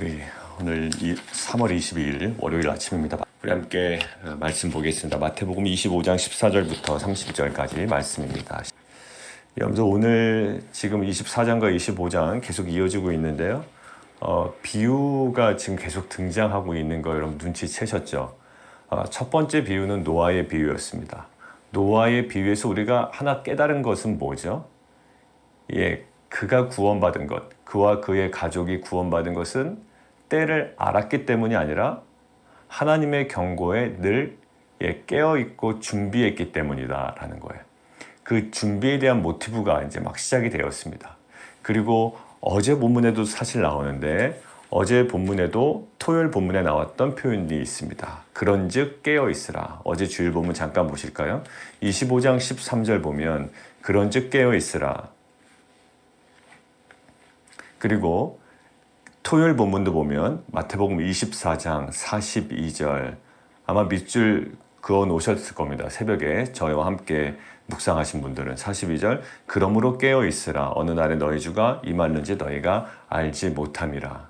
우리 오늘 3월 22일 월요일 아침입니다. 우리 함께 말씀 보겠습니다. 마태복음 25장 14절부터 30절까지 말씀입니다. 여러분들 오늘 지금 24장과 25장 계속 이어지고 있는데요. 비유가 지금 계속 등장하고 있는 거 여러분 눈치채셨죠? 첫 번째 비유는 노아의 비유였습니다. 노아의 비유에서 우리가 하나 깨달은 것은 뭐죠? 그가 구원받은 것, 그와 그의 가족이 구원받은 것은 때를 알았기 때문이 아니라 하나님의 경고에 늘 깨어있고 준비했기 때문이다라는 거예요. 그 준비에 대한 모티브가 이제 막 시작이 되었습니다. 그리고 어제 본문에도 사실 나오는데 어제 본문에도 토요일 본문에 나왔던 표현이 있습니다. 그런즉 깨어있으라. 어제 주일 본문 잠깐 보실까요? 25장 13절 보면 그런즉 깨어있으라. 그리고 토요일 본문도 보면 마태복음 24장 42절 아마 밑줄 그어 놓으셨을 겁니다. 새벽에 저희와 함께 묵상하신 분들은 42절 그러므로 깨어있으라 어느 날에 너희 주가 임하는지 너희가 알지 못함이라.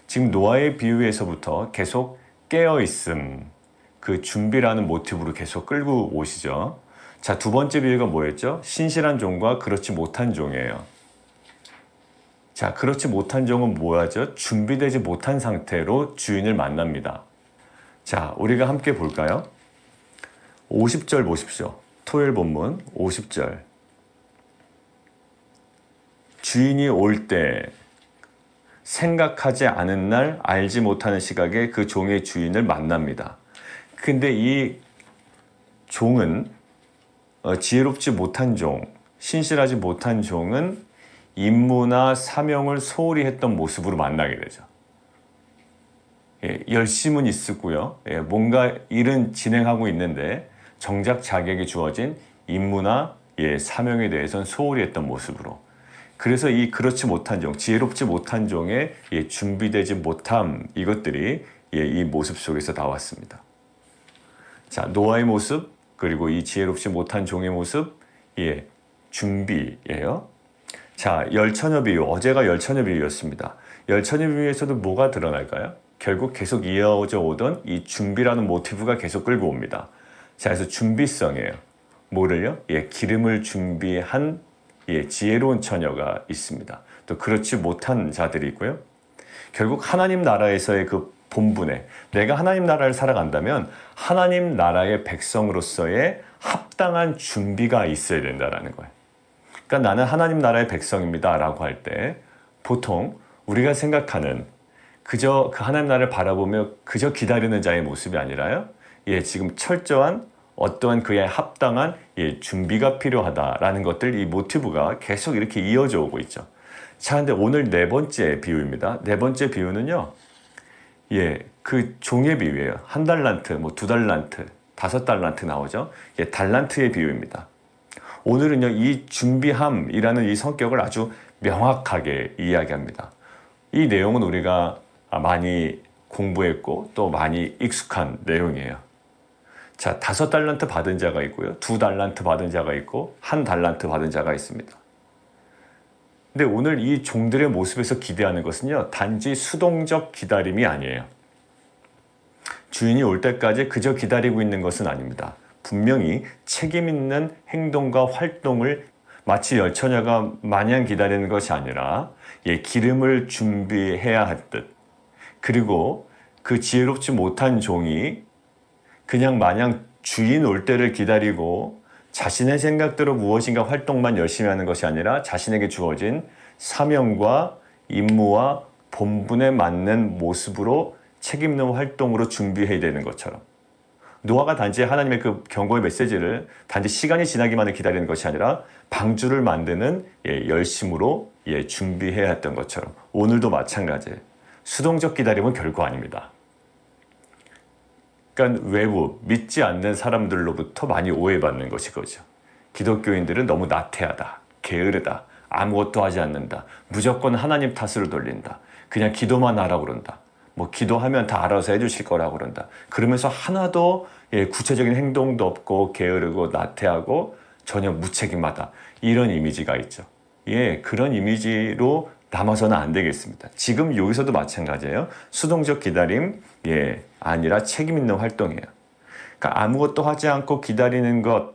지금 노아의 비유에서부터 계속 깨어있음 그 준비라는 모티브로 계속 끌고 오시죠. 자, 두 번째 비유가 뭐였죠? 신실한 종과 그렇지 못한 종이에요. 자, 그렇지 못한 종은 뭐하죠? 준비되지 못한 상태로 주인을 만납니다. 자, 우리가 함께 볼까요? 50절 보십시오. 토요일 본문 50절. 주인이 올 때 생각하지 않은 날 알지 못하는 시각에 그 종의 주인을 만납니다. 근데 이 종은 지혜롭지 못한 종, 신실하지 못한 종은 임무나 사명을 소홀히 했던 모습으로 만나게 되죠. 열심은 있었고요. 뭔가 일은 진행하고 있는데 정작 자기에게 주어진 임무나 사명에 대해서는 소홀히 했던 모습으로. 그래서 이 그렇지 못한 종, 지혜롭지 못한 종의 준비되지 못함 이것들이 이 모습 속에서 나왔습니다. 자, 노아의 모습 그리고 이 지혜롭지 못한 종의 모습 준비예요. 자, 열처녀 비유, 어제가 열처녀 비유였습니다. 열처녀 비유에서도 뭐가 드러날까요? 결국 계속 이어져 오던 이 준비라는 모티브가 계속 끌고 옵니다. 자, 그래서 준비성이에요. 뭐를요? 기름을 준비한 지혜로운 처녀가 있습니다. 또 그렇지 못한 자들이 있고요. 결국 하나님 나라에서의 그 본분에 내가 하나님 나라를 살아간다면 하나님 나라의 백성으로서의 합당한 준비가 있어야 된다는 거예요. 그러니까 나는 하나님 나라의 백성입니다 라고 할 때 보통 우리가 생각하는 그저 그 하나님 나라를 바라보며 그저 기다리는 자의 모습이 아니라요. 지금 철저한 어떠한 그의 합당한 준비가 필요하다라는 것들 이 모티브가 계속 이렇게 이어져 오고 있죠. 자, 근데 오늘 네 번째 비유입니다. 네 번째 비유는요. 그 종의 비유예요. 1달란트, 2달란트, 5달란트 나오죠. 달란트의 비유입니다. 오늘은요, 이 준비함이라는 이 성격을 아주 명확하게 이야기합니다. 이 내용은 우리가 많이 공부했고 또 많이 익숙한 내용이에요. 자, 5달란트 받은 자가 있고요. 2달란트 받은 자가 있고 1달란트 받은 자가 있습니다. 근데 오늘 이 종들의 모습에서 기대하는 것은요, 단지 수동적 기다림이 아니에요. 주인이 올 때까지 그저 기다리고 있는 것은 아닙니다. 분명히 책임 있는 행동과 활동을 마치 열처녀가 마냥 기다리는 것이 아니라 기름을 준비해야 할 듯. 그리고 그 지혜롭지 못한 종이 그냥 마냥 주인 올 때를 기다리고 자신의 생각대로 무엇인가 활동만 열심히 하는 것이 아니라 자신에게 주어진 사명과 임무와 본분에 맞는 모습으로 책임 있는 활동으로 준비해야 되는 것처럼. 노아가 단지 하나님의 그 경고의 메시지를 단지 시간이 지나기만을 기다리는 것이 아니라 방주를 만드는 열심으로 준비해야 했던 것처럼 오늘도 마찬가지예요. 수동적 기다림은 결코 아닙니다. 그러니까 외부 믿지 않는 사람들로부터 많이 오해받는 것이 그거죠. 기독교인들은 너무 나태하다, 게으르다, 아무것도 하지 않는다, 무조건 하나님 탓으로 돌린다, 그냥 기도만 하라고 그런다. 기도하면 다 알아서 해주실 거라고 그런다. 그러면서 하나도 구체적인 행동도 없고 게으르고 나태하고 전혀 무책임하다. 이런 이미지가 있죠. 그런 이미지로 남아서는 안 되겠습니다. 지금 여기서도 마찬가지예요. 수동적 기다림, 아니라 책임 있는 활동이에요. 그러니까 아무것도 하지 않고 기다리는 것,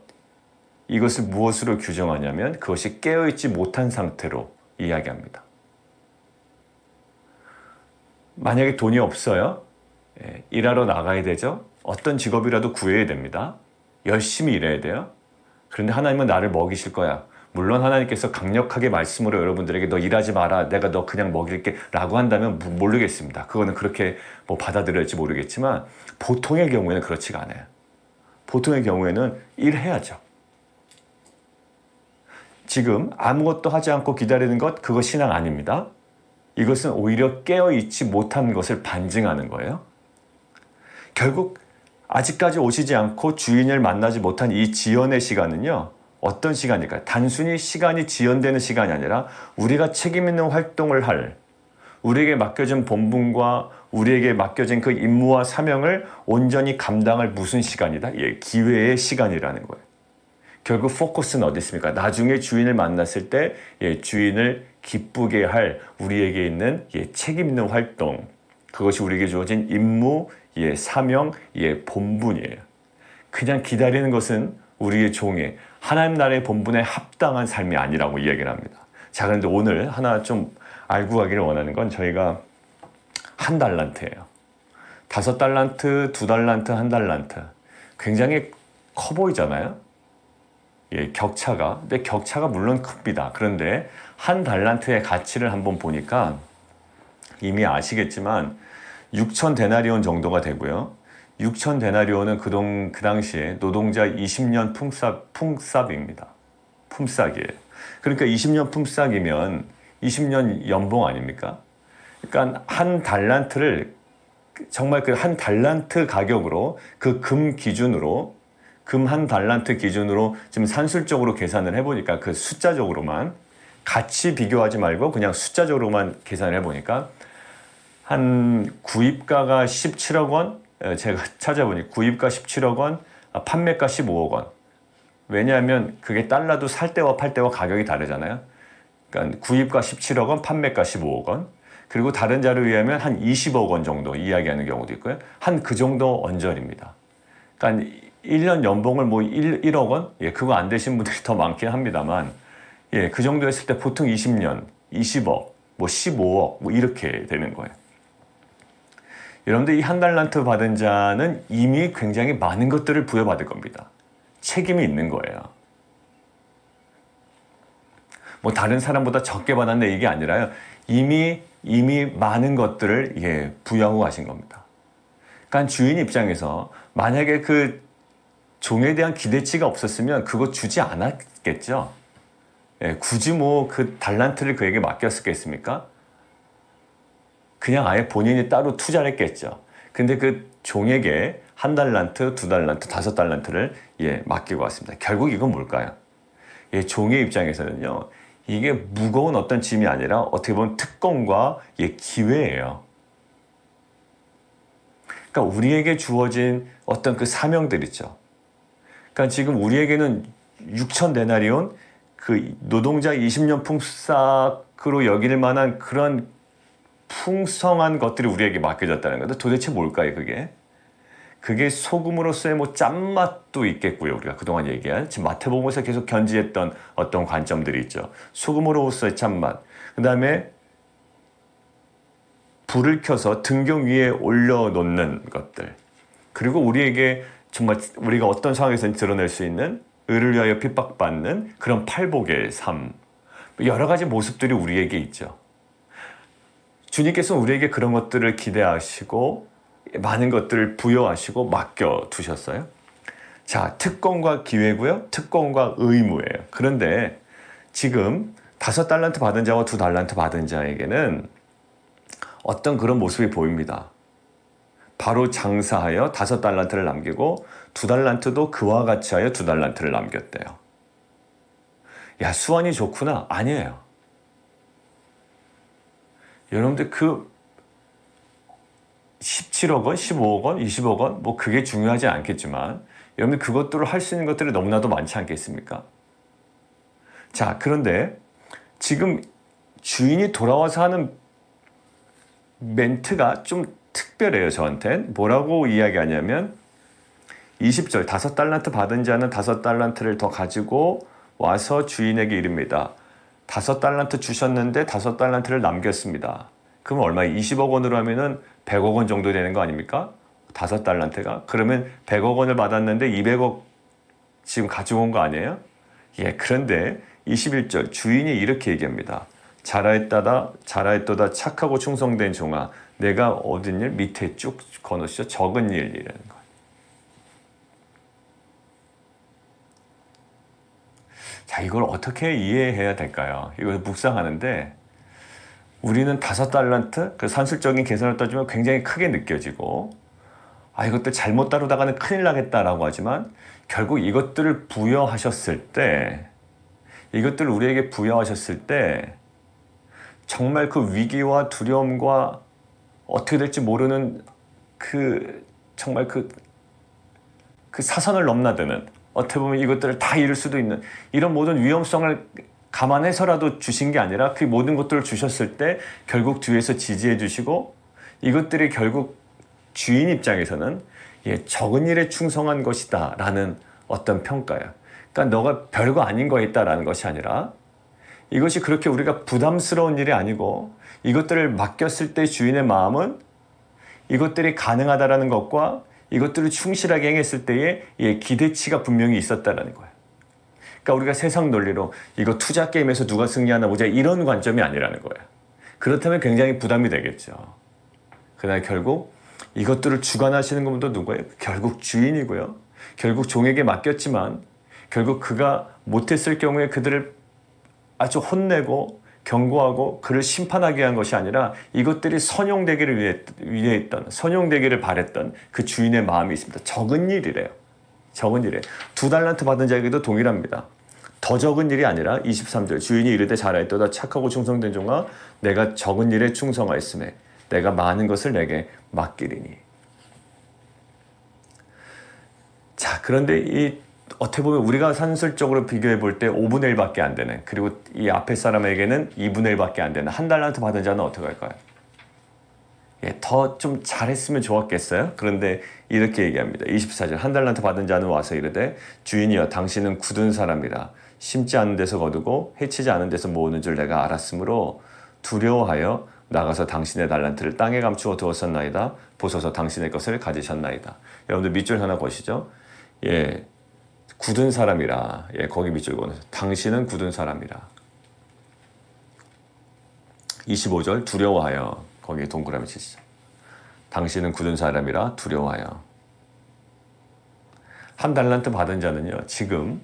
이것을 무엇으로 규정하냐면 그것이 깨어있지 못한 상태로 이야기합니다. 만약에 돈이 없어요. 일하러 나가야 되죠. 어떤 직업이라도 구해야 됩니다. 열심히 일해야 돼요. 그런데 하나님은 나를 먹이실 거야. 물론 하나님께서 강력하게 말씀으로 여러분들에게 너 일하지 마라. 내가 너 그냥 먹일게 라고 한다면 모르겠습니다. 그거는 그렇게 뭐 받아들여질지 모르겠지만 보통의 경우에는 그렇지가 않아요. 보통의 경우에는 일해야죠. 지금 아무것도 하지 않고 기다리는 것, 그거 신앙 아닙니다. 이것은 오히려 깨어있지 못한 것을 반증하는 거예요. 결국 아직까지 오시지 않고 주인을 만나지 못한 이 지연의 시간은요. 어떤 시간일까요? 단순히 시간이 지연되는 시간이 아니라 우리가 책임 있는 활동을 할, 우리에게 맡겨진 본분과 우리에게 맡겨진 그 임무와 사명을 온전히 감당할 무슨 시간이다? 기회의 시간이라는 거예요. 결국 포커스는 어디 있습니까? 나중에 주인을 만났을 때 주인을 기쁘게 할 우리에게 있는 책임 있는 활동, 그것이 우리에게 주어진 임무, 사명, 본분이에요. 그냥 기다리는 것은 우리의 종의 하나님 나라의 본분에 합당한 삶이 아니라고 이야기를 합니다. 자, 그런데 오늘 하나 좀 알고 가기를 원하는 건 저희가 1달란트예요. 5달란트, 2달란트, 1달란트. 굉장히 커 보이잖아요. 격차가. 근데 격차가 물론 큽니다. 그런데 1달란트의 가치를 한번 보니까 이미 아시겠지만 6천 데나리온 정도가 되고요. 6천 데나리온은 그 당시에 노동자 20년 품삯입니다. 품삯이에요. 그러니까 20년 품삯이면 20년 연봉 아닙니까? 그러니까 1달란트를 정말 그 1달란트 가격으로 그 금 기준으로 금 1달란트 기준으로 지금 산술적으로 계산을 해보니까 그 숫자적으로만 같이 비교하지 말고 그냥 숫자적으로만 계산을 해보니까 한 구입가가 17억 원, 제가 찾아보니 구입가 17억 원, 판매가 15억 원. 왜냐하면 그게 달러도 살 때와 팔 때와 가격이 다르잖아요. 그러니까 구입가 17억 원, 판매가 15억 원. 그리고 다른 자료에 의하면 한 20억 원 정도 이야기하는 경우도 있고요. 한 그 정도 언저리입니다. 그러니까 1년 연봉을 뭐 1억 원? 그거 안 되신 분들이 더 많긴 합니다만, 그 정도 했을 때 보통 20년, 20억, 뭐 15억, 뭐 이렇게 되는 거예요. 여러분들 이 1달란트 받은 자는 이미 굉장히 많은 것들을 부여받을 겁니다. 책임이 있는 거예요. 뭐 다른 사람보다 적게 받았네 이게 아니라요. 이미 많은 것들을 부여하고 가신 겁니다. 그러니까 주인 입장에서 만약에 그 종에 대한 기대치가 없었으면 그거 주지 않았겠죠. 굳이 뭐 그 달란트를 그에게 맡겼었겠습니까? 그냥 아예 본인이 따로 투자를 했겠죠. 근데 그 종에게 1달란트, 2달란트, 5달란트를 맡기고 왔습니다. 결국 이건 뭘까요? 종의 입장에서는요. 이게 무거운 어떤 짐이 아니라 어떻게 보면 특권과 기회예요. 그러니까 우리에게 주어진 어떤 그 사명들 있죠. 그러니까 지금 우리에게는 6천 데나리온 그 노동자 20년 품삯으로 여길 만한 그런 풍성한 것들이 우리에게 맡겨졌다는 건데 도대체 뭘까요, 그게? 그게 소금으로서의 뭐 짠맛도 있겠고요. 우리가 그동안 얘기한 지금 마태복음에서 계속 견지했던 어떤 관점들이 있죠. 소금으로서의 짠맛. 그 다음에 불을 켜서 등경 위에 올려놓는 것들. 그리고 우리에게 정말 우리가 어떤 상황에서는 드러낼 수 있는 의를 위하여 핍박받는 그런 팔복의 삶. 여러 가지 모습들이 우리에게 있죠. 주님께서 우리에게 그런 것들을 기대하시고 많은 것들을 부여하시고 맡겨두셨어요. 자, 특권과 기회고요. 특권과 의무예요. 그런데 지금 5달란트 받은 자와 2달란트 받은 자에게는 어떤 그런 모습이 보입니다. 바로 장사하여 5달란트를 남기고 2달란트도 그와 같이 하여 2달란트를 남겼대요. 야, 수완이 좋구나. 아니에요. 여러분들 그 17억 원, 15억 원, 20억 원 뭐 그게 중요하지 않겠지만 여러분들 그것들을 할 수 있는 것들이 너무나도 많지 않겠습니까? 자, 그런데 지금 주인이 돌아와서 하는 멘트가 좀 특별해요. 저한텐. 뭐라고 이야기하냐면 20절 5달란트 받은 자는 5달란트를 더 가지고 와서 주인에게 이릅니다. 5달란트 주셨는데 5달란트를 남겼습니다. 그럼 얼마예요? 20억 원으로 하면은 100억 원 정도 되는 거 아닙니까? 5달란트가? 그러면 100억 원을 받았는데 200억 지금 가지고 온 거 아니에요? 예, 그런데 21절 주인이 이렇게 얘기합니다. 잘하였도다 착하고 충성된 종아, 내가 얻은 일 밑에 쭉 거놓으시죠. 적은 일이라는 거예요. 자, 이걸 어떻게 이해해야 될까요? 이걸 묵상하는데 우리는 5달란트, 그 산술적인 계산을 따지면 굉장히 크게 느껴지고 이것들 잘못 다루다가는 큰일 나겠다라고 하지만 결국 이것들을 부여하셨을 때 이것들을 우리에게 부여하셨을 때 정말 그 위기와 두려움과 어떻게 될지 모르는 정말 그 사선을 넘나드는 어떻게 보면 이것들을 다 잃을 수도 있는 이런 모든 위험성을 감안해서라도 주신 게 아니라 그 모든 것들을 주셨을 때 결국 뒤에서 지지해 주시고 이것들이 결국 주인 입장에서는 적은 일에 충성한 것이다 라는 어떤 평가예요. 그러니까 너가 별거 아닌 거에 있다라는 것이 아니라 이것이 그렇게 우리가 부담스러운 일이 아니고 이것들을 맡겼을 때 주인의 마음은 이것들이 가능하다라는 것과 이것들을 충실하게 행했을 때의 기대치가 분명히 있었다라는 거예요. 그러니까 우리가 세상 논리로 이거 투자 게임에서 누가 승리하나 보자 이런 관점이 아니라는 거예요. 그렇다면 굉장히 부담이 되겠죠. 그러나 결국 이것들을 주관하시는 분도 누구예요? 결국 주인이고요. 결국 종에게 맡겼지만 결국 그가 못했을 경우에 그들을 아주 혼내고 경고하고 그를 심판하게 한 것이 아니라 이것들이 선용되기를 위했던 선용되기를 바랬던 그 주인의 마음이 있습니다. 적은 일이래요. 적은 일이에요. 2달란트 받은 자에게도 동일합니다. 더 적은 일이 아니라 23절 주인이 이르되 잘하였도다 착하고 충성된 종아 내가 적은 일에 충성하였으매 내가 많은 것을 내게 맡기리니. 자, 그런데 어떻게 보면 우리가 산술적으로 비교해 볼 때 5분의 1밖에 안 되는 그리고 이 앞에 사람에게는 2분의 1밖에 안 되는 1달란트 받은 자는 어떻게 할까요? 더 좀 잘했으면 좋았겠어요? 그런데 이렇게 얘기합니다. 24절 1달란트 받은 자는 와서 이르되 주인이여 당신은 굳은 사람이라 심지 않은 데서 거두고 해치지 않은 데서 모으는 줄 내가 알았으므로 두려워하여 나가서 당신의 달란트를 땅에 감추어 두었었나이다. 보소서 당신의 것을 가지셨나이다. 여러분들 밑줄 하나 보시죠. 굳은 사람이라. 거기 밑줄 보내서 당신은 굳은 사람이라. 25절 두려워하여. 거기에 동그라미 치시죠. 당신은 굳은 사람이라 두려워하여. 1달란트 받은 자는요. 지금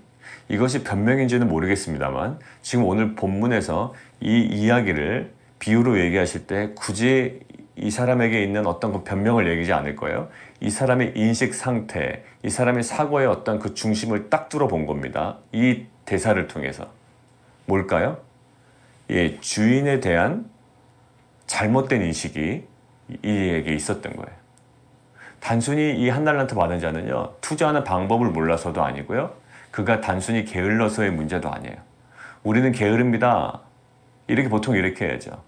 이것이 변명인지는 모르겠습니다만 지금 오늘 본문에서 이 이야기를 비유로 얘기하실 때 굳이 이 사람에게 있는 어떤 그 변명을 얘기하지 않을 거예요. 이 사람의 인식 상태, 이 사람의 사고의 어떤 그 중심을 딱 뚫어본 겁니다. 이 대사를 통해서. 뭘까요? 주인에 대한 잘못된 인식이 이에게 있었던 거예요. 단순히 이 1달란트 받은 자는요, 투자하는 방법을 몰라서도 아니고요, 그가 단순히 게을러서의 문제도 아니에요. 우리는 게으릅니다. 보통 이렇게 해야죠.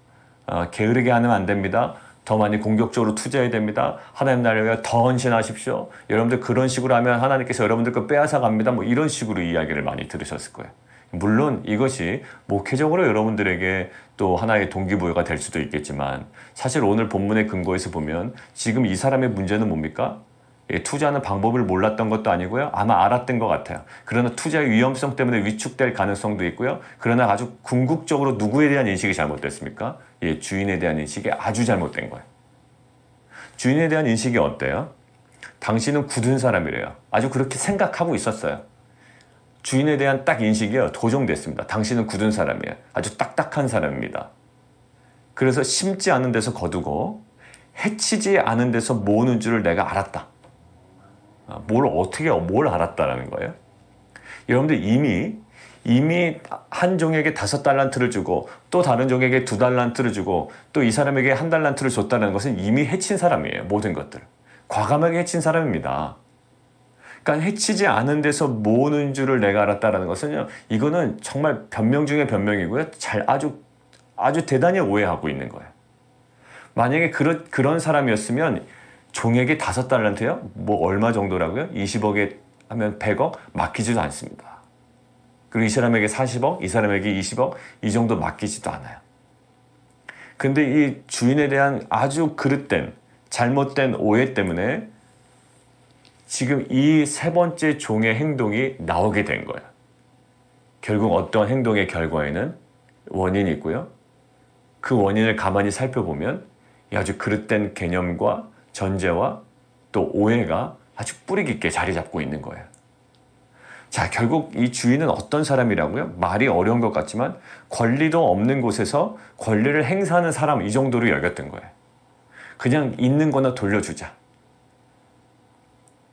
게으르게 하면 안 됩니다. 더 많이 공격적으로 투자해야 됩니다. 하나님 나라에 더 헌신하십시오. 여러분들 그런 식으로 하면 하나님께서 여러분들 거 빼앗아 갑니다. 뭐 이런 식으로 이야기를 많이 들으셨을 거예요. 물론 이것이 목회적으로 여러분들에게 또 하나의 동기부여가 될 수도 있겠지만 사실 오늘 본문의 근거에서 보면 지금 이 사람의 문제는 뭡니까? 투자하는 방법을 몰랐던 것도 아니고요. 아마 알았던 것 같아요. 그러나 투자의 위험성 때문에 위축될 가능성도 있고요. 그러나 아주 궁극적으로 누구에 대한 인식이 잘못됐습니까? 주인에 대한 인식이 아주 잘못된 거예요. 주인에 대한 인식이 어때요? 당신은 굳은 사람이래요. 아주 그렇게 생각하고 있었어요. 주인에 대한 딱 인식이요. 도정됐습니다. 당신은 굳은 사람이에요. 아주 딱딱한 사람입니다. 그래서 심지 않은 데서 거두고 해치지 않은 데서 모으는 줄을 내가 알았다. 뭘 알았다라는 거예요? 여러분들 이미 한 종에게 5달란트를 주고 또 다른 종에게 2달란트를 주고 또 이 사람에게 1달란트를 줬다는 것은 이미 해친 사람이에요. 모든 것들. 과감하게 해친 사람입니다. 그러니까 해치지 않은 데서 모으는 줄을 내가 알았다라는 것은요. 이거는 정말 변명 중에 변명이고요. 아주 대단히 오해하고 있는 거예요. 만약에 그런 사람이었으면 종에게 5달란트요? 뭐 얼마 정도라고요? 20억에 하면 100억? 맡기지도 않습니다. 그리고 이 사람에게 40억, 이 사람에게 20억, 이 정도 맡기지도 않아요. 근데 이 주인에 대한 아주 그릇된, 잘못된 오해 때문에 지금 이 3번째 종의 행동이 나오게 된 거예요. 결국 어떤 행동의 결과에는 원인이 있고요. 그 원인을 가만히 살펴보면 이 아주 그릇된 개념과 전제와 또 오해가 아주 뿌리 깊게 자리 잡고 있는 거예요. 자, 결국 이 주인은 어떤 사람이라고요? 말이 어려운 것 같지만 권리도 없는 곳에서 권리를 행사하는 사람, 이 정도로 여겼던 거예요. 그냥 있는 거나 돌려주자.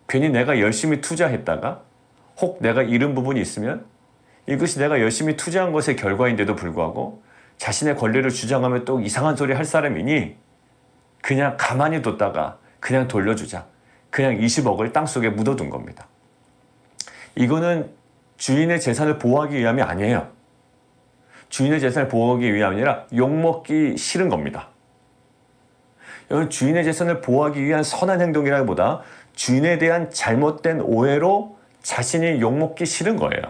괜히 내가 열심히 투자했다가 혹 내가 잃은 부분이 있으면 이것이 내가 열심히 투자한 것의 결과인데도 불구하고 자신의 권리를 주장하면 또 이상한 소리 할 사람이니 그냥 가만히 뒀다가 그냥 돌려주자. 그냥 20억을 땅속에 묻어둔 겁니다. 이거는 주인의 재산을 보호하기 위함이 아니에요. 주인의 재산을 보호하기 위함이 아니라 욕먹기 싫은 겁니다. 여러분, 주인의 재산을 보호하기 위한 선한 행동이라기보다 주인에 대한 잘못된 오해로 자신이 욕먹기 싫은 거예요.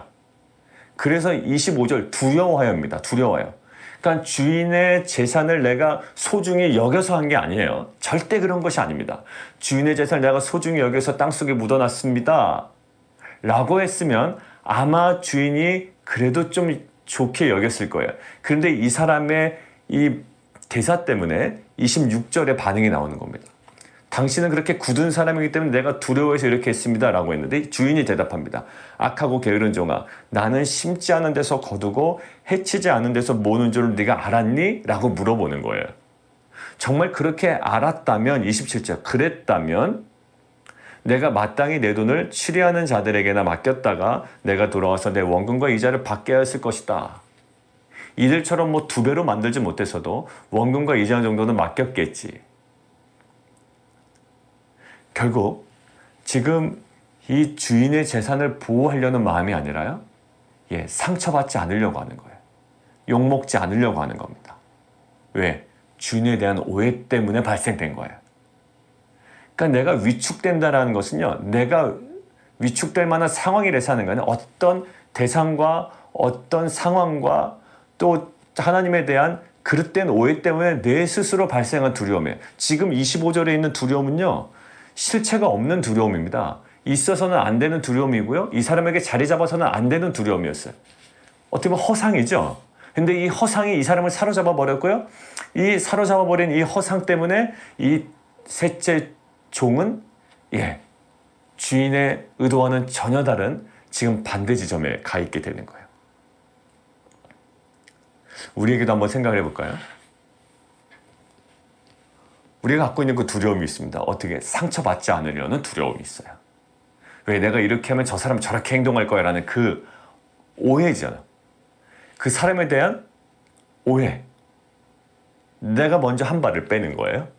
그래서 25절 두려워하여입니다. 두려워요. 그러니까 주인의 재산을 내가 소중히 여겨서 한 게 아니에요. 절대 그런 것이 아닙니다. 주인의 재산을 내가 소중히 여겨서 땅속에 묻어놨습니다. 라고 했으면 아마 주인이 그래도 좀 좋게 여겼을 거예요. 그런데 이 사람의 이 대사 때문에 26절에 반응이 나오는 겁니다. 당신은 그렇게 굳은 사람이기 때문에 내가 두려워해서 이렇게 했습니다. 라고 했는데 주인이 대답합니다. 악하고 게으른 종아, 나는 심지 않은 데서 거두고 해치지 않은 데서 모는 줄 네가 알았니? 라고 물어보는 거예요. 정말 그렇게 알았다면, 27절, 그랬다면 내가 마땅히 내 돈을 추리하는 자들에게나 맡겼다가 내가 돌아와서 내 원금과 이자를 받게 하였을 것이다. 이들처럼 뭐 2배로 만들지 못했어도 원금과 이자 정도는 맡겼겠지. 결국 지금 이 주인의 재산을 보호하려는 마음이 아니라요, 상처받지 않으려고 하는 거예요. 욕먹지 않으려고 하는 겁니다. 왜? 주인에 대한 오해 때문에 발생된 거예요. 그러니까 내가 위축된다라는 것은요, 내가 위축될 만한 상황이 돼서 하는 거는 어떤 대상과 어떤 상황과 또 하나님에 대한 그릇된 오해 때문에 내 스스로 발생한 두려움이에요. 지금 25절에 있는 두려움은요, 실체가 없는 두려움입니다. 있어서는 안 되는 두려움이고요. 이 사람에게 자리 잡아서는 안 되는 두려움이었어요. 어떻게 보면 허상이죠. 근데 이 허상이 이 사람을 사로잡아 버렸고요. 이 사로잡아 버린 이 허상 때문에 이 셋째 종은 주인의 의도와는 전혀 다른 지금 반대 지점에 가 있게 되는 거예요. 우리에게도 한번 생각을 해볼까요? 우리가 갖고 있는 그 두려움이 있습니다. 어떻게? 상처받지 않으려는 두려움이 있어요. 왜? 내가 이렇게 하면 저 사람 저렇게 행동할 거야 라는 그 오해잖아요. 그 사람에 대한 오해. 내가 먼저 한 발을 빼는 거예요.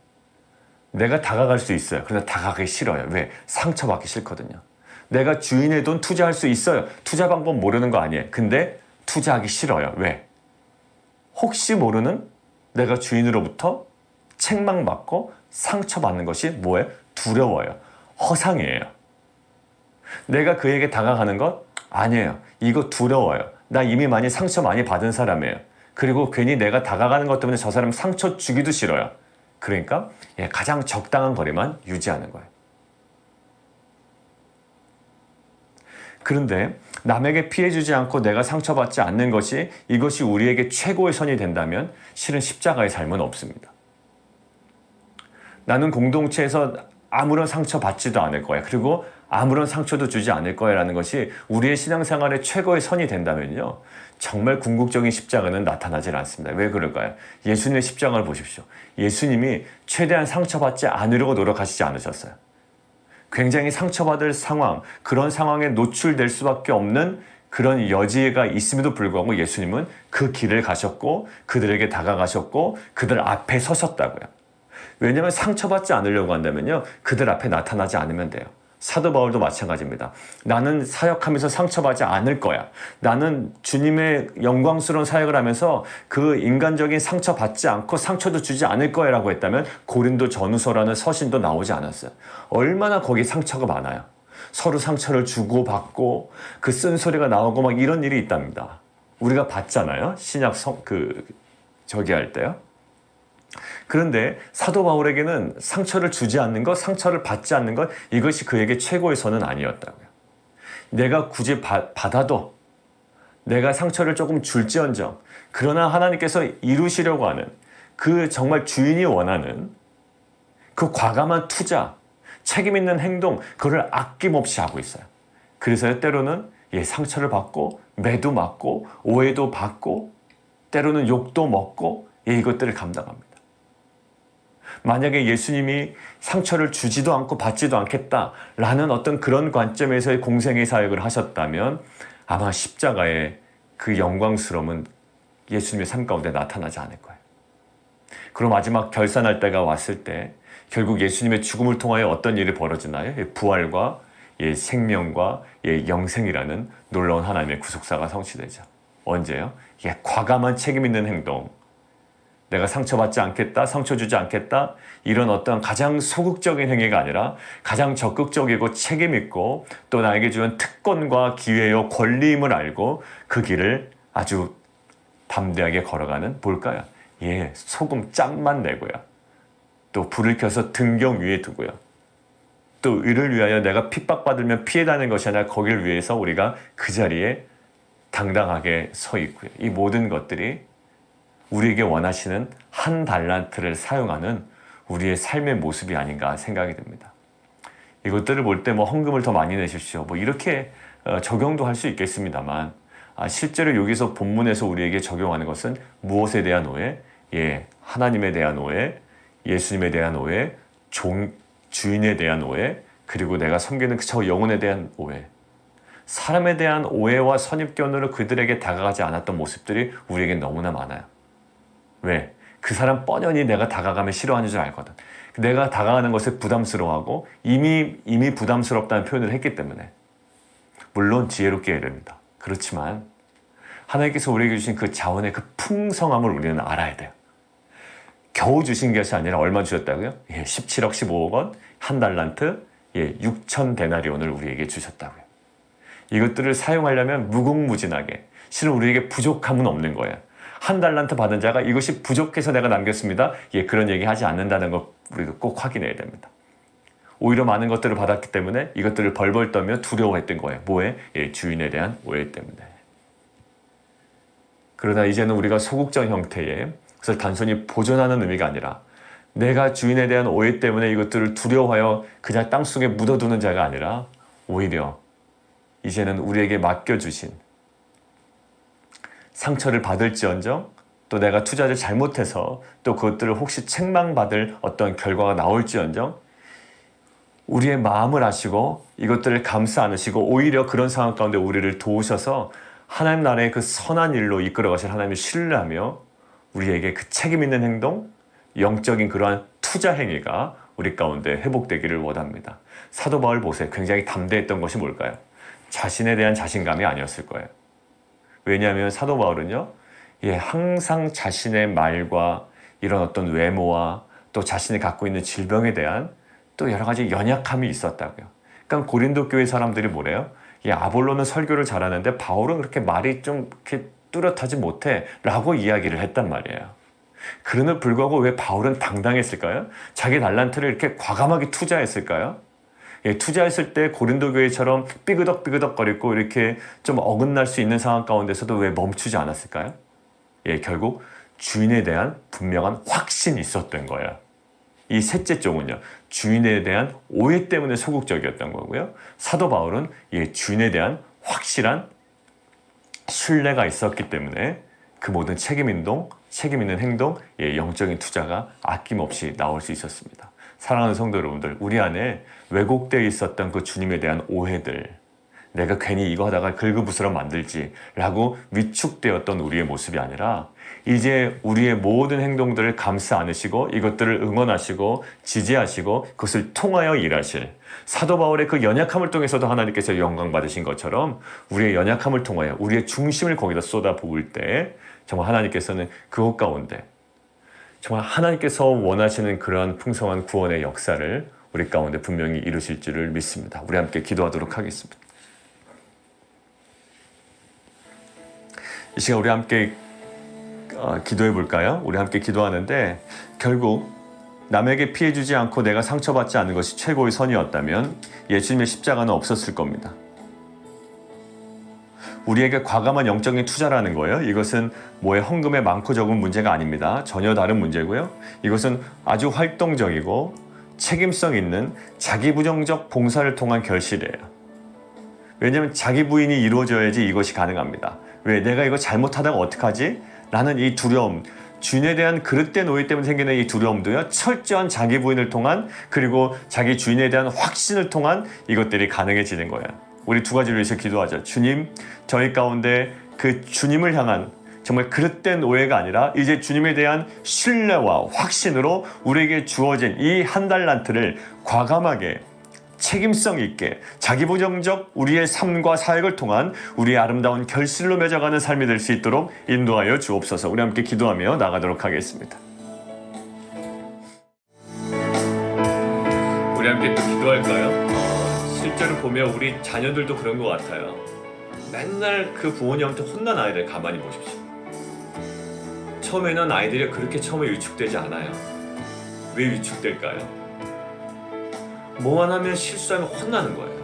내가 다가갈 수 있어요. 그런데 다가가기 싫어요. 왜? 상처받기 싫거든요. 내가 주인의 돈 투자할 수 있어요. 투자 방법 모르는 거 아니에요. 근데 투자하기 싫어요. 왜? 혹시 모르는 내가 주인으로부터 책망받고 상처받는 것이 뭐예요? 두려워요. 허상이에요. 내가 그에게 다가가는 것? 아니에요. 이거 두려워요. 나 이미 상처 많이 받은 사람이에요. 그리고 괜히 내가 다가가는 것 때문에 저 사람 상처 주기도 싫어요. 그러니까 가장 적당한 거리만 유지하는 거예요. 그런데 남에게 피해 주지 않고 내가 상처받지 않는 것이 이것이 우리에게 최고의 선이 된다면 실은 십자가의 삶은 없습니다. 나는 공동체에서 아무런 상처받지도 않을 거야. 그리고 아무런 상처도 주지 않을 거야 라는 것이 우리의 신앙생활의 최고의 선이 된다면요, 정말 궁극적인 십자가는 나타나질 않습니다. 왜 그럴까요? 예수님의 십자가를 보십시오. 예수님이 최대한 상처받지 않으려고 노력하시지 않으셨어요. 굉장히 상처받을 상황, 그런 상황에 노출될 수밖에 없는 그런 여지가 있음에도 불구하고 예수님은 그 길을 가셨고 그들에게 다가가셨고 그들 앞에 서셨다고요. 왜냐하면 상처받지 않으려고 한다면요, 그들 앞에 나타나지 않으면 돼요. 사도 바울도 마찬가지입니다. 나는 사역하면서 상처받지 않을 거야. 나는 주님의 영광스러운 사역을 하면서 그 인간적인 상처받지 않고 상처도 주지 않을 거야 라고 했다면 고린도 전후서라는 서신도 나오지 않았어요. 얼마나 거기 상처가 많아요. 서로 상처를 주고받고 그 쓴소리가 나오고 막 이런 일이 있답니다. 우리가 봤잖아요. 신약 저기 할 때요. 그런데 사도 바울에게는 상처를 주지 않는 것, 상처를 받지 않는 것, 이것이 그에게 최고의 선은 아니었다고요. 내가 굳이 받아도 내가 상처를 조금 줄지언정, 그러나 하나님께서 이루시려고 하는 그 정말 주인이 원하는 그 과감한 투자, 책임 있는 행동, 그걸 아낌없이 하고 있어요. 그래서 때로는 상처를 받고 매도 맞고 오해도 받고 때로는 욕도 먹고 이것들을 감당합니다. 만약에 예수님이 상처를 주지도 않고 받지도 않겠다라는 어떤 그런 관점에서의 공생의 사역을 하셨다면 아마 십자가의 그 영광스러움은 예수님의 삶 가운데 나타나지 않을 거예요. 그리고 마지막 결산할 때가 왔을 때 결국 예수님의 죽음을 통하여 어떤 일이 벌어지나요? 부활과 생명과 영생이라는 놀라운 하나님의 구속사가 성취되죠. 언제요? 과감한 책임 있는 행동, 내가 상처받지 않겠다, 상처 주지 않겠다, 이런 어떤 가장 소극적인 행위가 아니라 가장 적극적이고 책임 있고 또 나에게 주는 특권과 기회요 권리임을 알고 그 길을 아주 담대하게 걸어가는 뭘까요? 소금 짠만 내고요. 또 불을 켜서 등경 위에 두고요. 또 의를 위하여 내가 핍박받으면 피해 다니는 것이 아니라 거기를 위해서 우리가 그 자리에 당당하게 서 있고요. 이 모든 것들이 우리에게 원하시는 한 달란트를 사용하는 우리의 삶의 모습이 아닌가 생각이 듭니다. 이것들을 볼 때 헌금을 더 많이 내십시오. 이렇게 적용도 할 수 있겠습니다만 실제로 여기서 본문에서 우리에게 적용하는 것은 무엇에 대한 오해? 하나님에 대한 오해, 예수님에 대한 오해, 주인에 대한 오해, 그리고 내가 섬기는 저 영혼에 대한 오해. 사람에 대한 오해와 선입견으로 그들에게 다가가지 않았던 모습들이 우리에게 너무나 많아요. 왜? 그 사람 뻔연히 내가 다가가면 싫어하는 줄 알거든. 내가 다가가는 것에 부담스러워하고 이미 부담스럽다는 표현을 했기 때문에. 물론 지혜롭게 이릅니다. 그렇지만 하나님께서 우리에게 주신 그 자원의 그 풍성함을 우리는 알아야 돼요. 겨우 주신 것이 아니라 얼마 주셨다고요? 17억 15억 원, 한 달란트, 6천 데나리온을 우리에게 주셨다고요. 이것들을 사용하려면 무궁무진하게, 실은 우리에게 부족함은 없는 거예요. 한 달란트 받은 자가 이것이 부족해서 내가 남겼습니다. 그런 얘기 하지 않는다는 거 우리도 꼭 확인해야 됩니다. 오히려 많은 것들을 받았기 때문에 이것들을 벌벌 떨며 두려워했던 거예요. 뭐에? 주인에 대한 오해 때문에. 그러나 이제는 우리가 소극적 형태의, 그것을 단순히 보존하는 의미가 아니라 내가 주인에 대한 오해 때문에 이것들을 두려워하여 그냥 땅속에 묻어두는 자가 아니라 오히려 이제는 우리에게 맡겨주신 상처를 받을지언정 또 내가 투자를 잘못해서 또 그것들을 혹시 책망받을 어떤 결과가 나올지언정 우리의 마음을 아시고 이것들을 감싸 안으시고 오히려 그런 상황 가운데 우리를 도우셔서 하나님 나라의 그 선한 일로 이끌어 가실 하나님을 신뢰하며 우리에게 그 책임 있는 행동, 영적인 그러한 투자 행위가 우리 가운데 회복되기를 원합니다. 사도 바울 보세요. 굉장히 담대했던 것이 뭘까요? 자신에 대한 자신감이 아니었을 거예요. 왜냐하면 사도 바울은요, 항상 자신의 말과 이런 어떤 외모와 또 자신이 갖고 있는 질병에 대한 또 여러 가지 연약함이 있었다고요. 그러니까 고린도 교회 사람들이 뭐래요? 아볼로는 설교를 잘하는데 바울은 그렇게 말이 좀 이렇게 뚜렷하지 못해 라고 이야기를 했단 말이에요. 그럼에도 불구하고 왜 바울은 당당했을까요? 자기 달란트를 이렇게 과감하게 투자했을까요? 투자했을 때 고린도 교회처럼 삐그덕삐그덕거리고 이렇게 좀 어긋날 수 있는 상황 가운데서도 왜 멈추지 않았을까요? 결국 주인에 대한 분명한 확신이 있었던 거예요. 이 셋째 쪽은요, 주인에 대한 오해 때문에 소극적이었던 거고요. 사도 바울은 주인에 대한 확실한 신뢰가 있었기 때문에 그 모든 책임 있는 행동, 영적인 투자가 아낌없이 나올 수 있었습니다. 사랑하는 성도 여러분들, 우리 안에 왜곡되어 있었던 그 주님에 대한 오해들, 내가 괜히 이거 하다가 긁어부스럼 만들지 라고 위축되었던 우리의 모습이 아니라 이제 우리의 모든 행동들을 감싸 안으시고 이것들을 응원하시고 지지하시고 그것을 통하여 일하실 사도 바울의 그 연약함을 통해서도 하나님께서 영광 받으신 것처럼 우리의 연약함을 통하여 우리의 중심을 거기다 쏟아 부을 때 정말 하나님께서는 그것 가운데 정말 하나님께서 원하시는 그러한 풍성한 구원의 역사를 우리 가운데 분명히 이루실 줄을 믿습니다. 우리 함께 기도하도록 하겠습니다. 이 시간 우리 함께 기도해 볼까요? 우리 함께 기도하는데 결국 남에게 피해 주지 않고 내가 상처받지 않는 것이 최고의 선이었다면 예수님의 십자가는 없었을 겁니다. 우리에게 과감한 영적인 투자라는 거예요. 이것은 뭐의 헌금의 많고 적은 문제가 아닙니다. 전혀 다른 문제고요. 이것은 아주 활동적이고 책임성 있는 자기부정적 봉사를 통한 결실이에요. 왜냐하면 자기 부인이 이루어져야지 이것이 가능합니다. 왜? 내가 이거 잘못하다가 어떡하지? 라는 이 두려움, 주인에 대한 그릇된 오해 때문에 생기는 이 두려움도요, 철저한 자기 부인을 통한 그리고 자기 주인에 대한 확신을 통한 이것들이 가능해지는 거예요. 우리 두 가지를 위해서 기도하죠. 주님, 저희 가운데 그 주님을 향한 정말 그릇된 오해가 아니라 이제 주님에 대한 신뢰와 확신으로 우리에게 주어진 이 한 달란트를 과감하게 책임성 있게 자기부정적 우리의 삶과 사역을 통한 우리의 아름다운 결실로 맺어가는 삶이 될 수 있도록 인도하여 주옵소서. 우리 함께 기도하며 나가도록 하겠습니다. 우리 함께 또 기도할까요? 실제로 보면 우리 자녀들도 그런 것 같아요. 맨날 그 부모님한테 혼난 아이들 가만히 보십시오. 처음에는 아이들이 그렇게 처음에 위축되지 않아요. 왜 위축될까요? 뭐만 하면 실수하면 혼나는 거예요.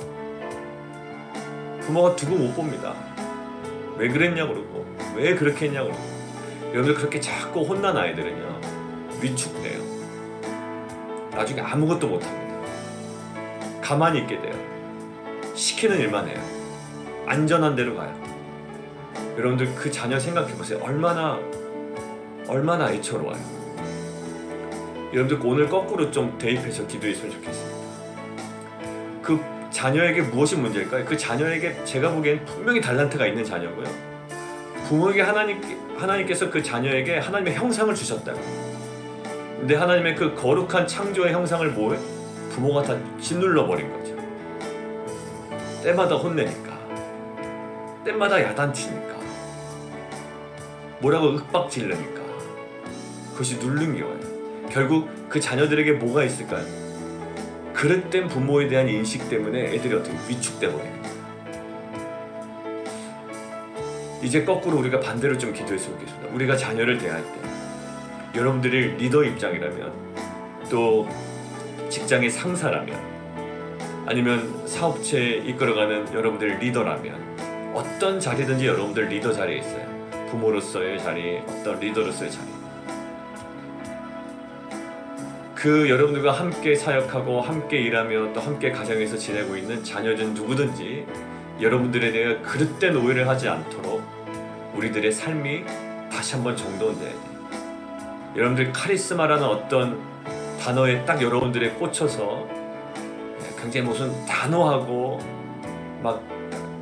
부모가 두고 못 봅니다. 왜 그랬냐고 그러고 왜 그렇게 했냐고 그러고. 여러분들 그렇게 자꾸 혼난 아이들은요 위축돼요. 나중에 아무것도 못합니다. 가만히 있게 돼요. 시키는 일만 해요. 안전한 데로 가요. 여러분들 그 자녀 생각해보세요. 얼마나 애처로워요. 여러분들 오늘 거꾸로 좀 대입해서 기도했으면 좋겠습니다. 그 자녀에게 무엇이 문제일까요? 그 자녀에게 제가 보기엔 분명히 달란트가 있는 자녀고요. 부모에게 하나님께서 그 자녀에게 하나님의 형상을 주셨다고. 근데 하나님의 그 거룩한 창조의 형상을 뭐해? 부모가 다 짓눌러 버린 거죠. 때마다 혼내니까, 때마다 야단치니까, 뭐라고 윽박지르니까 그것이 누른겨워요. 결국 그 자녀들에게 뭐가 있을까요? 그릇된 부모에 대한 인식 때문에 애들이 어떻게 위축돼 버립니다. 이제 거꾸로 우리가 반대로 좀 기도했으면 좋겠습니다. 우리가 자녀를 대할 때 여러분들이 리더 입장이라면, 또 직장의 상사라면, 아니면 사업체 이끌어가는 여러분들 리더라면 어떤 자리든지 여러분들 리더 자리에 있어요. 부모로서의 자리, 어떤 리더로서의 자리. 그 여러분들과 함께 사역하고 함께 일하며 또 함께 가정에서 지내고 있는 자녀든 누구든지 여러분들에 대해 그릇된 오해를 하지 않도록 우리들의 삶이 다시 한번 정돈돼야 돼요. 여러분들 카리스마라는 어떤 단어에 딱 여러분들에 꽂혀서 굉장히 무슨 단호하고 막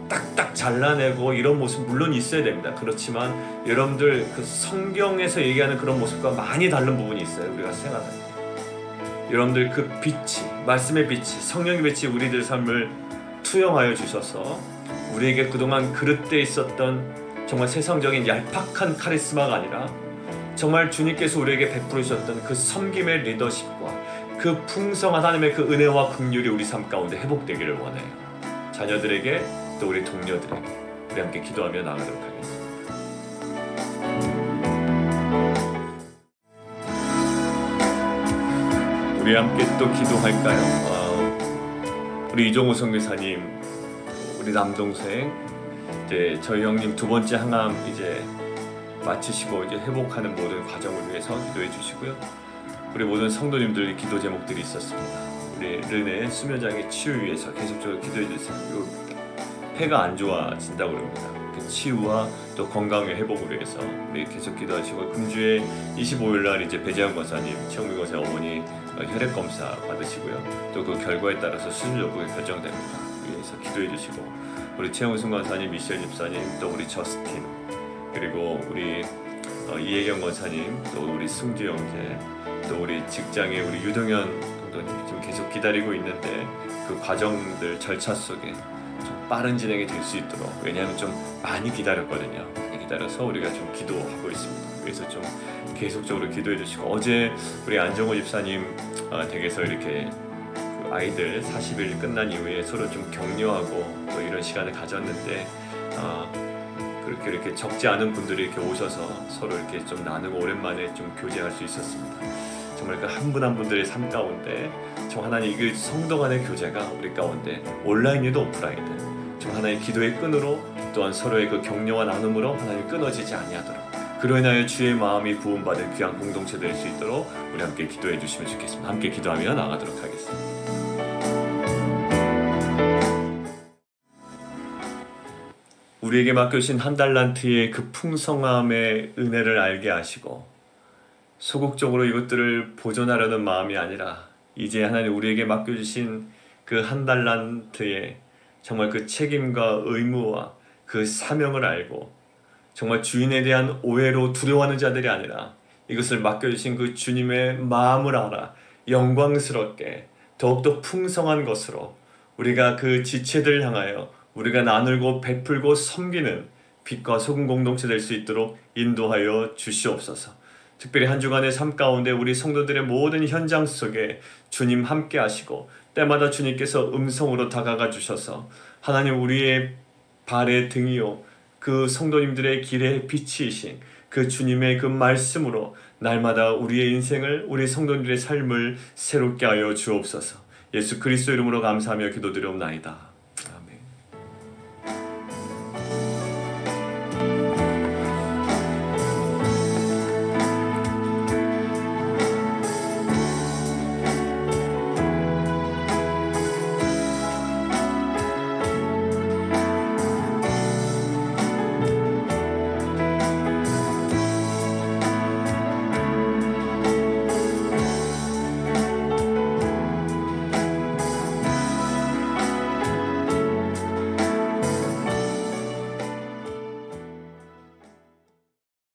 딱딱 잘라내고 이런 모습 물론 있어야 됩니다. 그렇지만 여러분들 그 성경에서 얘기하는 그런 모습과 많이 다른 부분이 있어요. 우리가 생각할 때. 여러분들 그 빛이, 말씀의 빛이, 성령의 빛이 우리들 삶을 투영하여 주셔서 우리에게 그동안 그릇돼 있었던 정말 세상적인 얄팍한 카리스마가 아니라 정말 주님께서 우리에게 베풀어 주셨던 그 섬김의 리더십과 그 풍성한 하나님의 그 은혜와 긍휼이 우리 삶 가운데 회복되기를 원해요. 자녀들에게 또 우리 동료들에게 우리 함께 기도하며 나아가도록 하겠습니다. 우리 함께 또 기도할까요? 우리 이종호 선교사님, 우리 남동생, 이제 저희 형님 두 번째 항암 이제 마치시고 이제 회복하는 모든 과정을 위해서 기도해 주시고요. 우리 모든 성도님들 기도 제목들이 있었습니다. 우리 르네 수면장애 치유 위해서 계속적으로 기도해 주세요. 폐가 안 좋아진다고 그럽니다. 그 치유와 또 건강의 회복을 위해서 우리 계속 기도하시고, 금주에 25일날 이제 배재환 권사님, 최영미 권사 어머니 혈액 검사 받으시고요. 또 그 결과에 따라서 수술 여부가 결정됩니다. 위해서 기도해 주시고, 우리 최영순 권사님, 미셸 집사님, 또 우리 저스틴, 그리고 우리 이혜경 권사님, 또 우리 승주 형제, 또 우리 직장에 우리 유동현 감독님 지금 계속 기다리고 있는데 그 과정들 절차 속에 좀 빠른 진행이 될 수 있도록, 왜냐하면 좀 많이 기다렸거든요. 기다려서 우리가 좀 기도하고 있습니다. 그래서 좀 계속적으로 기도해 주시고, 어제 우리 안정호 집사님 댁에서 이렇게 그 아이들 40일 끝난 이후에 서로 좀 격려하고 또 이런 시간을 가졌는데 그렇게 이렇게 적지 않은 분들이 이렇게 오셔서 서로 이렇게 좀 나누고 오랜만에 좀 교제할 수 있었습니다. 정말 그 한 분 한 분들의 삶 가운데 정 하나님 그 성도 간의 교제가 우리 가운데 온라인이든 오프라인이든 정 하나의 기도의 끈으로 또한 서로의 그 격려와 나눔으로 하나님 끊어지지 아니하도록, 그로 인하여 주의 마음이 구원받은 귀한 공동체 될 수 있도록 우리 함께 기도해 주시면 좋겠습니다. 함께 기도하며 나가도록 하겠습니다. 우리에게 맡겨주신 한 달란트의 그 풍성함의 은혜를 알게 하시고 소극적으로 이것들을 보존하려는 마음이 아니라 이제 하나님 우리에게 맡겨주신 그 한 달란트의 정말 그 책임과 의무와 그 사명을 알고 정말 주인에 대한 오해로 두려워하는 자들이 아니라 이것을 맡겨주신 그 주님의 마음을 알아 영광스럽게 더욱더 풍성한 것으로 우리가 그 지체들 향하여 우리가 나누고 베풀고 섬기는 빛과 소금 공동체 될 수 있도록 인도하여 주시옵소서. 특별히 한 주간의 삶 가운데 우리 성도들의 모든 현장 속에 주님 함께 하시고 때마다 주님께서 음성으로 다가가 주셔서 하나님 우리의 발의 등이요 그 성도님들의 길의 빛이신 그 주님의 그 말씀으로 날마다 우리의 인생을, 우리 성도님들의 삶을 새롭게 하여 주옵소서. 예수 그리스도 이름으로 감사하며 기도드리옵나이다.